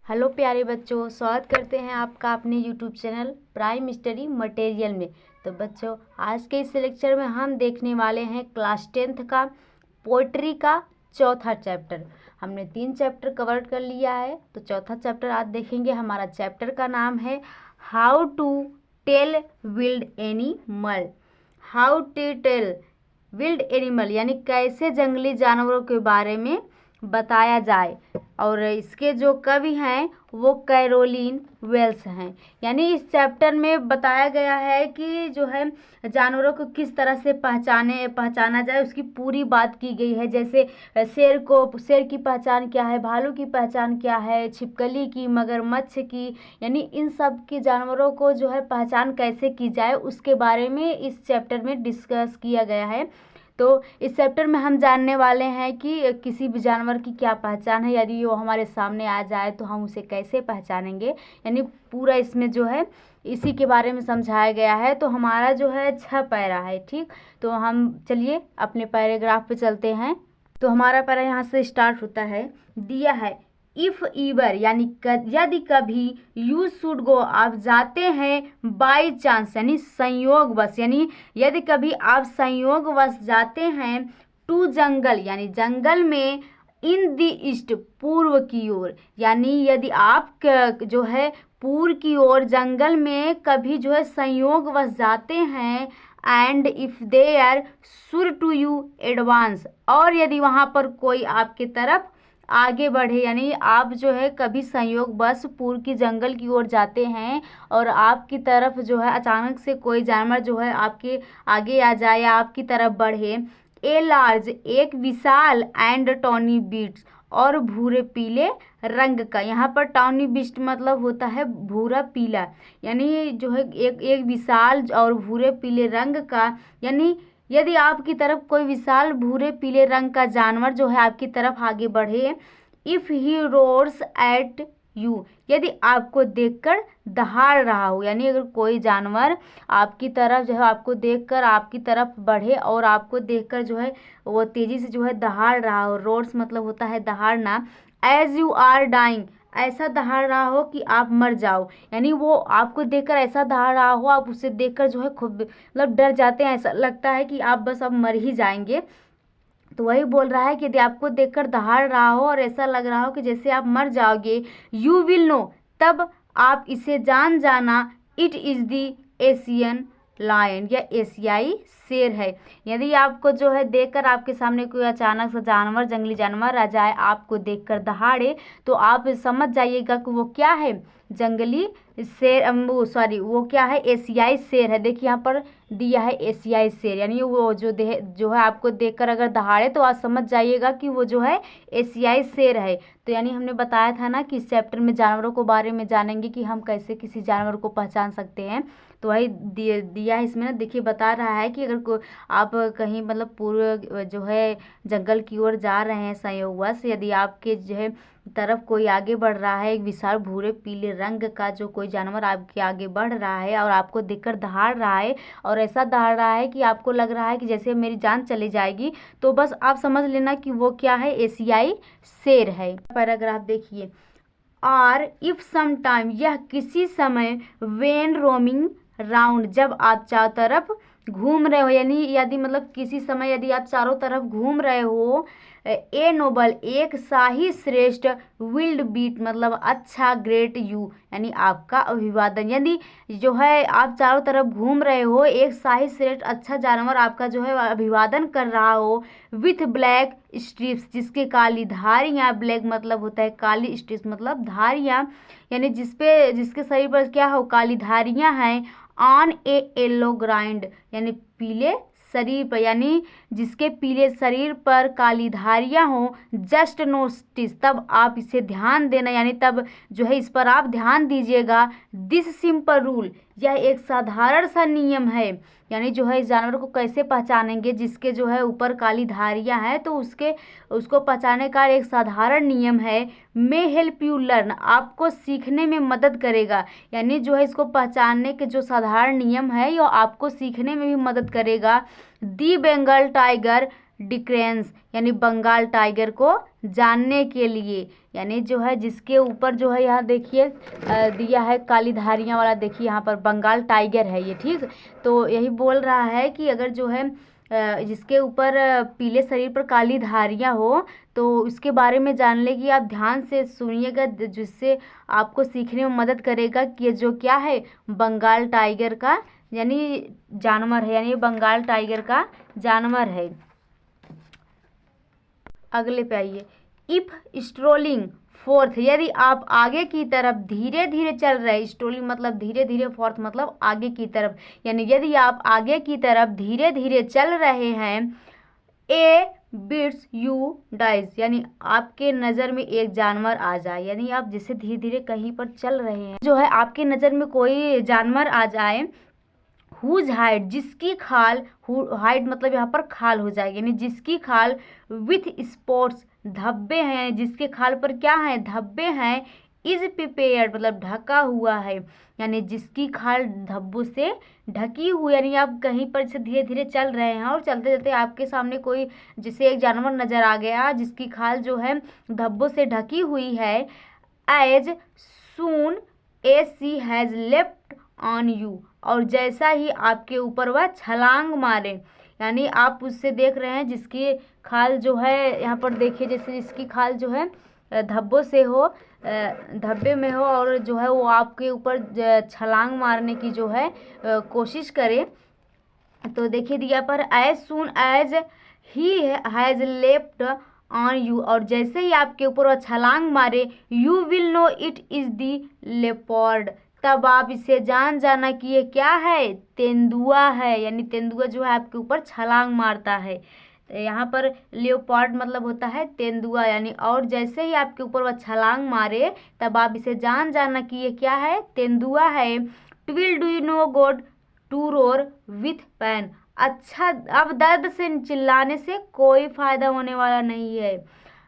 Hello प्यारे बच्चों, स्वागत करते हैं आपका अपने YouTube channel prime study material में। तो बच्चों, आज के इस लेक्चर में हम देखने वाले हैं क्लास 10th का पोइट्री का चौथा चैप्टर। हमने 3 चैप्टर कवर कर लिया है, तो चौथा चैप्टर आज देखेंगे। हमारा चैप्टर का नाम है how to tell wild animal. How to tell wild animal यानी कैसे जंगली जानवरों के बारे में बताया जाए। और इसके जो कवि हैं वो कैरोलीन वेल्स हैं। यानी इस चैप्टर में बताया गया है कि जो है जानवरों को किस तरह से पहचाना जाए, उसकी पूरी बात की गई है। जैसे शेर की पहचान क्या है, भालू की पहचान क्या है, छिपकली की, मगरमच्छ की, यानी इन सब की जानवरों को जो है पहचान कैसे की जाए उसके बारे में इस चैप्टर में डिस्कस किया गया है। तो इस चैप्टर में हम जानने वाले हैं कि किसी भी जानवर की क्या पहचान है, यदि वो हमारे सामने आ जाए तो हम उसे कैसे पहचानेंगे। यानी पूरा इसमें जो है इसी के बारे में समझाया गया है। तो हमारा जो है 6 पैरा है, ठीक। तो हम चलिए अपने पैराग्राफ पे चलते हैं। तो हमारा पैरा यहाँ से स्टार्ट होता है। दिया है इफ ईवर यानी यदि कभी, यू शुड गो आप जाते हैं, बाई चांस यानी संयोगवश, यानी यदि कभी आप संयोगवश जाते हैं, टू जंगल यानी जंगल में, इन द ईस्ट पूर्व की ओर, यानी यदि आप जो है पूर्व की ओर जंगल में कभी जो है संयोगवश जाते हैं, and if they are sure to you advance, और यदि वहाँ पर कोई आपके तरफ आगे बढ़े, यानी आप जो है कभी संयोग बस पूर्व की जंगल की ओर जाते हैं और आपकी तरफ जो है अचानक से कोई जानवर जो है आपके आगे आ जाए या आपकी तरफ बढ़े, ए लार्ज एक विशाल, एंड टॉनी बीट्स और भूरे पीले रंग का। यहाँ पर टॉनी बीस्ट मतलब होता है भूरा पीला, यानी जो है एक विशाल और भूरे पीले रंग का। यानी यदि आपकी तरफ कोई विशाल भूरे पीले रंग का जानवर जो है आपकी तरफ आगे बढ़े, if he roars at you यदि आपको देखकर दहाड़ रहा हो, यानी अगर कोई जानवर आपकी तरफ जो है आपको देखकर आपकी तरफ बढ़े और आपको देखकर जो है वो तेजी से जो है दहाड़ रहा हो, रोर्स मतलब होता है दहाड़ना, एज यू आर डाइंग ऐसा दहाड़ रहा हो कि आप मर जाओ, यानी वो आपको देखकर ऐसा दहाड़ रहा हो, आप उसे देखकर जो है खूब मतलब डर जाते हैं, ऐसा लगता है कि आप बस अब मर ही जाएंगे। तो वही बोल रहा है कि यदि आपको देखकर दहाड़ रहा हो और ऐसा लग रहा हो कि जैसे आप मर जाओगे, यू विल नो तब आप इसे जान जाना, it is the Asian lion या एशियाई शेर है। यदि आपको जो है देखकर आपके सामने कोई अचानक से जानवर, जंगली जानवर आ जाए, आपको देखकर दहाड़े, तो आप समझ जाइएगा कि वो क्या है, जंगली शेर, वो क्या है, एशियाई शेर है। देखिए यहाँ पर दिया है एशियाई शेर, यानी वो जो है आपको देखकर अगर दहाड़े तो आप समझ जाइएगा कि वो जो है एशियाई शेर है। तो यानी हमने बताया था ना कि इस चैप्टर में जानवरों को बारे में जानेंगे कि हम कैसे किसी जानवर को पहचान सकते हैं। तो वही दिया है इसमें ना, देखिए बता रहा है कि अगर आप कहीं मतलब पूर्व जो है जंगल की ओर जा रहे हैं संयोगवश, यदि आपके जो है तरफ कोई आगे बढ़ रहा है, एक विशाल भूरे पीले रंग का जो कोई जानवर आपके आगे बढ़ रहा है और आपको देखकर दहाड़ रहा है और ऐसा दहाड़ रहा है कि आपको लग रहा है कि जैसे मेरी जान चली जाएगी, तो बस आप समझ लेना कि वो क्या है, एशियाई शेर है। पैराग्राफ देखिए, और इफ सम टाइम यह किसी समय, वेन रोमिंग राउंड जब आप चारों तरफ घूम रहे हो, यानी यदि मतलब किसी समय यदि आप चारों तरफ घूम रहे हो, ए नोबल एक शाही श्रेष्ठ, विल्ड बीट मतलब अच्छा, ग्रेट यू यानी आपका अभिवादन, यदि जो है आप चारों तरफ घूम रहे हो, एक शाही श्रेष्ठ अच्छा जानवर आपका जो है अभिवादन कर रहा हो, विथ ब्लैक स्ट्रिप्स जिसके काली धारियाँ, ब्लैक मतलब होता है काली, स्ट्रिप्स मतलब धारियाँ, यानी जिसके शरीर पर क्या हो, काली धारियाँ हैं, ऑन ए येलो ग्राइंड यानी पीले शरीर पर, यानी जिसके पीले शरीर पर काली धारियाँ हो, जस्ट नोटिस तब आप इसे ध्यान देना, यानी तब जो है इस पर आप ध्यान दीजिएगा, दिस सिंपल रूल यह एक साधारण सा नियम है, यानी जो है इस जानवर को कैसे पहचानेंगे, जिसके जो है ऊपर काली धारियाँ हैं, तो उसको पहचानने का एक साधारण नियम है, मे हेल्प यू लर्न आपको सीखने में मदद करेगा, यानी जो है इसको पहचानने के जो साधारण नियम है ये आपको सीखने में भी मदद करेगा। दी बंगाल टाइगर डिक्रेंस यानी बंगाल टाइगर को जानने के लिए, यानी जो है जिसके ऊपर जो है यहाँ देखिए दिया है काली धारियाँ वाला, देखिए यहाँ पर बंगाल टाइगर है ये, ठीक। तो यही बोल रहा है कि अगर जो है जिसके ऊपर पीले शरीर पर काली धारियाँ हो तो उसके बारे में जानने की आप ध्यान से सुनिएगा, जिससे आपको सीखने में मदद करेगा कि ये जो क्या है बंगाल टाइगर का यानी जानवर है, यानी बंगाल टाइगर का जानवर है। अगले पे आइए, इफ स्ट्रोलिंग फोर्थ, यदि आप आगे की तरफ धीरे धीरे चल रहे, स्ट्रोलिंग मतलब धीरे धीरे, फोर्थ मतलब आगे की तरफ, यानी यदि आप आगे की तरफ धीरे धीरे चल रहे हैं, ए बिट्स यू डाइज, यानी आपके नज़र में एक जानवर आ जाए, यानी आप जैसे धीरे धीरे कहीं पर चल रहे हैं, जो है आपके नज़र में कोई जानवर आ जाए, हुज हाइट, जिसकी खाल, हाइट मतलब यहाँ पर खाल हो जाएगी, यानी जिसकी खाल विथ स्पॉट्स, धब्बे हैं, जिसके खाल पर क्या है धब्बे हैं, इज प्रिपेयर्ड मतलब ढका हुआ है, यानी जिसकी खाल धब्बों से ढकी हुई, यानी आप कहीं पर से धीरे धीरे चल रहे हैं और चलते चलते आपके सामने कोई जैसे एक जानवर नजर आ गया जिसकी खाल जो है धब्बों से ढकी हुई है, as soon as she has left on you, और जैसा ही आपके ऊपर वह छलांग मारे, यानी आप उससे देख रहे हैं जिसकी खाल जो है यहाँ पर देखिए, जैसे जिसकी खाल जो है धब्बों से हो, धब्बे में हो, और जो है वो आपके ऊपर छलांग मारने की जो है कोशिश करे। तो देखिए दिया पर as soon as he has left on you, और जैसे ही आपके ऊपर वह छलांग मारे, you will know it is the leopard, तब आप इसे जान जाना कि ये क्या है तेंदुआ है, यानी तेंदुआ जो है आपके ऊपर छलांग मारता है। तो यहाँ पर लेपर्ड मतलब होता है तेंदुआ, यानी और जैसे ही आपके ऊपर वह छलांग मारे तब आप इसे जान जाना कि ये क्या है तेंदुआ है। ट्विल डू यू नो गोड टू रोर विथ पैन, अच्छा अब दर्द से चिल्लाने से कोई फ़ायदा होने वाला नहीं है,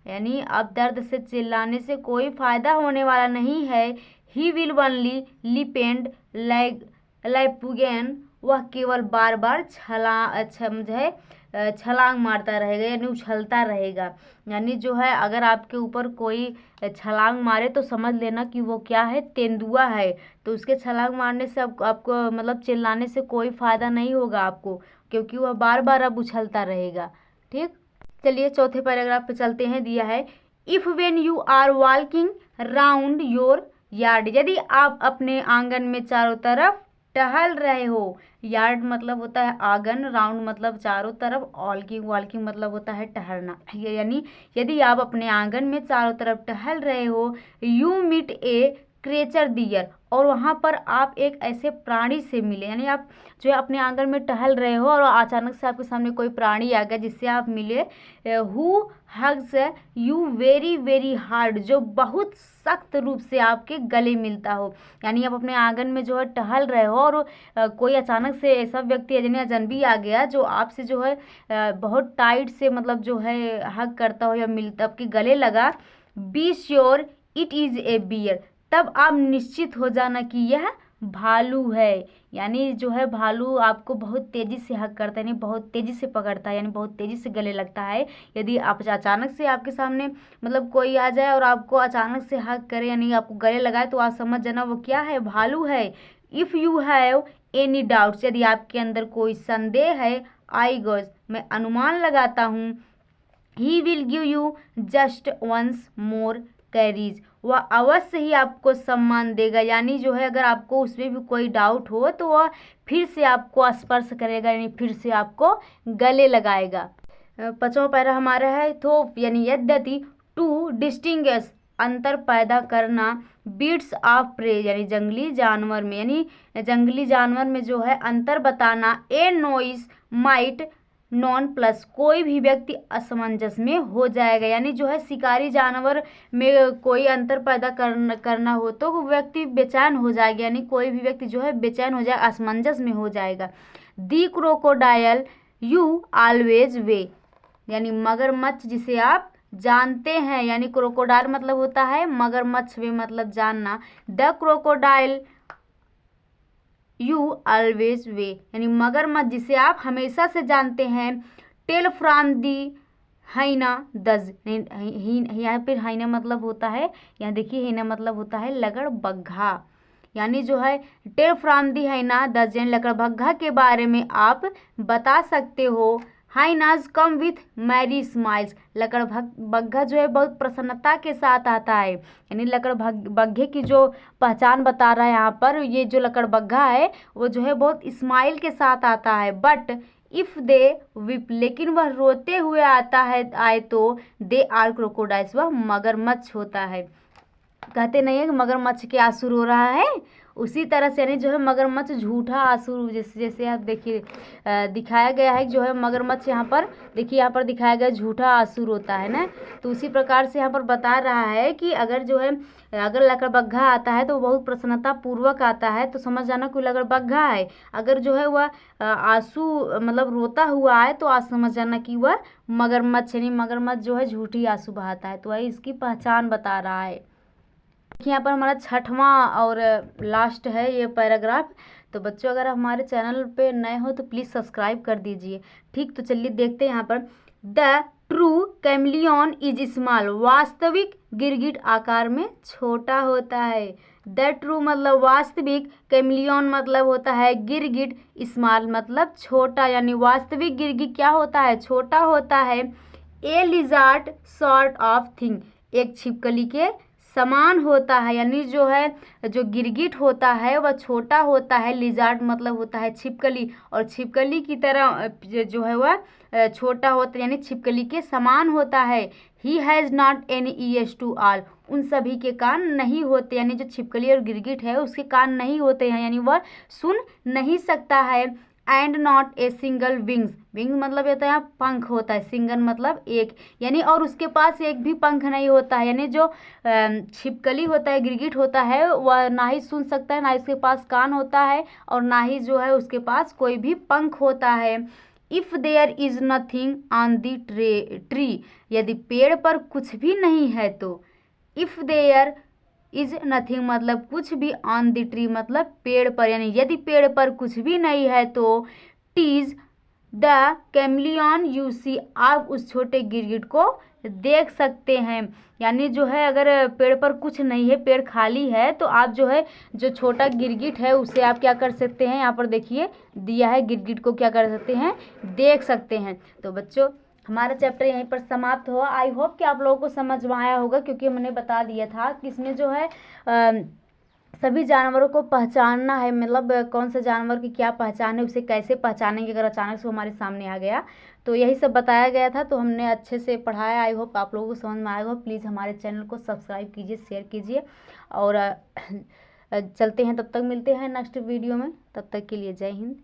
यानी अब दर्द से चिल्लाने से कोई फ़ायदा होने वाला नहीं है। ही विल ओनली लिपेंड लाइपुगेन, वह केवल बार बार छलांग मारता रहेगा, यानी उछलता रहेगा, यानी जो है अगर आपके ऊपर कोई छलांग मारे तो समझ लेना कि वो क्या है तेंदुआ है, तो उसके छलांग मारने से आपको मतलब चिल्लाने से कोई फ़ायदा नहीं होगा आपको, क्योंकि वह बार बार अब उछलता रहेगा, ठीक। चलिए चौथे पैराग्राफ पे चलते हैं। दिया है if when you are walking round your yard, यदि आप अपने आंगन में चारों तरफ टहल रहे हो, यार्ड मतलब होता है आंगन, राउंड मतलब चारों तरफ, वॉकिंग मतलब होता है टहलना, यानी यदि आप अपने आंगन में चारों तरफ टहल रहे हो, you meet a creature deer, और वहाँ पर आप एक ऐसे प्राणी से मिले, यानी आप जो है अपने आंगन में टहल रहे हो और अचानक से आपके सामने कोई प्राणी आ गया जिससे आप मिले, who hugs you very very hard, जो बहुत सख्त रूप से आपके गले मिलता हो, यानी आप अपने आंगन में जो है टहल रहे हो और कोई अचानक से ऐसा व्यक्ति अजनबी आ गया जो आपसे जो है बहुत टाइट से मतलब जो है हग करता हो या मिलता आपके गले लगा, be sure it is a bear, तब आप निश्चित हो जाना कि यह भालू है, यानी जो है भालू आपको बहुत तेज़ी से हग करता है, यानी बहुत तेज़ी से पकड़ता है, यानी बहुत तेज़ी से गले लगता है। यदि आप अचानक से आपके सामने मतलब कोई आ जाए और आपको अचानक से हग करे यानी आपको गले लगाए तो आप समझ जाना वो क्या है भालू है। If you have any doubts, यदि आपके अंदर कोई संदेह है, आई गेस मैं अनुमान लगाता हूँ, he will give you just once more carries, वह अवश्य ही आपको सम्मान देगा, यानी जो है अगर आपको उसमें भी कोई डाउट हो तो वह फिर से आपको स्पर्श करेगा, यानी फिर से आपको गले लगाएगा। पांचवा पैरा हमारा है तो यानी यद्यपि टू डिस्टिंग्विश अंतर पैदा करना, बीट्स ऑफ प्रे यानी जंगली जानवर में, यानी जंगली जानवर में जो है अंतर बताना, ए नॉइस माइट नॉन प्लस, कोई भी व्यक्ति असमंजस में हो जाएगा, यानी जो है शिकारी जानवर में कोई अंतर पैदा करना हो तो वो व्यक्ति बेचैन हो जाएगा, यानी कोई भी व्यक्ति जो है बेचैन हो जाएगा, असमंजस में हो जाएगा। दी क्रोकोडाइल यू ऑलवेज वे, यानी मगरमच्छ जिसे आप जानते हैं, यानी क्रोकोडाइल मतलब होता है मगरमच्छ, वे मतलब जानना, द क्रोकोडाइल यू ऑलवेज वे, यानी मगरमच्छ जिसे आप हमेशा से जानते हैं, टेल फ्रॉम दी हाइना दज, यहाँ पे हाइना मतलब होता है, यहाँ देखिए हाइना मतलब होता है लकड़बग्घा, यानी जो है टेल फ्रॉम दी हाइना दज यानी लकड़बग्घा के बारे में आप बता सकते हो। Hyenas come with merry smiles, लकड़बग्घा जो है बहुत प्रसन्नता के साथ आता है, यानी लकड़बग्घे की जो पहचान बता रहा है यहाँ पर, ये जो लकड़बग्घा है वो जो है बहुत स्माइल के साथ आता है। बट इफ़ दे विप, लेकिन वह रोते हुए आता है आए तो दे आर क्रोकोडाइल्स, वह मगरमच्छ होता है। कहते नहीं है कि मगरमच्छ के आंसू रो रहा है, उसी तरह से यानी जो है मगरमच्छ झूठा आंसू, जैसे आप देखिए दिखाया गया है जो है मगरमच्छ यहाँ पर देखिए, यहाँ पर दिखाया गया झूठा आंसू रोता है ना, तो उसी प्रकार से यहाँ पर बता रहा है कि अगर जो है अगर लकड़बग्घा आता है तो बहुत प्रसन्नता पूर्वक आता है, तो समझ जाना कोई लकड़बग्घा है। अगर जो है वह आंसू मतलब रोता हुआ आए तो आज समझ जाना कि वह मगरमच्छ, यानी मगरमच्छ जो है झूठी आंसू बहाता है, तो वही इसकी पहचान बता रहा है। यहाँ पर हमारा 6वां और लास्ट है ये पैराग्राफ। तो बच्चों अगर हमारे चैनल पे नए हो तो प्लीज़ सब्सक्राइब कर दीजिए, ठीक। तो चलिए देखते हैं यहाँ पर, the true chameleon is small, वास्तविक गिरगिट आकार में छोटा होता है। द ट्रू मतलब वास्तविक, कैमलियन मतलब होता है गिरगिट, स्मॉल मतलब छोटा, यानी वास्तविक गिरगिट क्या होता है, छोटा होता है। ए लिजार्ड सॉर्ट ऑफ थिंग, एक छिपकली के समान होता है, यानी जो है जो गिरगिट होता है वह छोटा होता है, लिजार्ड मतलब होता है छिपकली, और छिपकली की तरह जो है वह छोटा होता है, यानी छिपकली के समान होता है। He has not any ears to all, उन सभी के कान नहीं होते, यानी जो छिपकली और गिरगिट है उसके कान नहीं होते हैं, यानी वह सुन नहीं सकता है। And not a single wings, wing मतलब होता है पंख होता है, सिंगल मतलब एक, यानी और उसके पास एक भी पंख नहीं होता है, यानी जो छिपकली होता है गिरगिट होता है वह ना ही सुन सकता है, ना ही उसके पास कान होता है, और ना ही जो है उसके पास कोई भी पंख होता है। If there is nothing on the tree, यदि पेड़ पर कुछ भी नहीं है तो, इफ़ देयर इज नथिंग मतलब कुछ भी, ऑन द ट्री मतलब पेड़ पर, यानी यदि पेड़ पर कुछ भी नहीं है तो tease the chameleon you see, आप उस छोटे गिरगिट को देख सकते हैं। यानी जो है अगर पेड़ पर कुछ नहीं है, पेड़ खाली है, तो आप जो है जो छोटा गिरगिट है उसे आप क्या कर सकते हैं, यहाँ पर देखिए दिया है, गिरगिट को क्या कर सकते हैं, देख सकते हैं। तो बच्चों हमारा चैप्टर यहीं पर समाप्त हुआ। आई होप कि आप लोगों को समझ में आया होगा, क्योंकि हमने बता दिया था कि इसमें जो है सभी जानवरों को पहचानना है, मतलब कौन सा जानवर की क्या पहचान है, उसे कैसे पहचानेंगे अगर अचानक से हमारे सामने आ गया, तो यही सब बताया गया था। तो हमने अच्छे से पढ़ाया, आई होप आप लोगों को समझ में आएगा। प्लीज़ हमारे चैनल को सब्सक्राइब कीजिए, शेयर कीजिए, और चलते हैं, तब तक मिलते हैं नेक्स्ट वीडियो में, तब तक के लिए जय हिंद।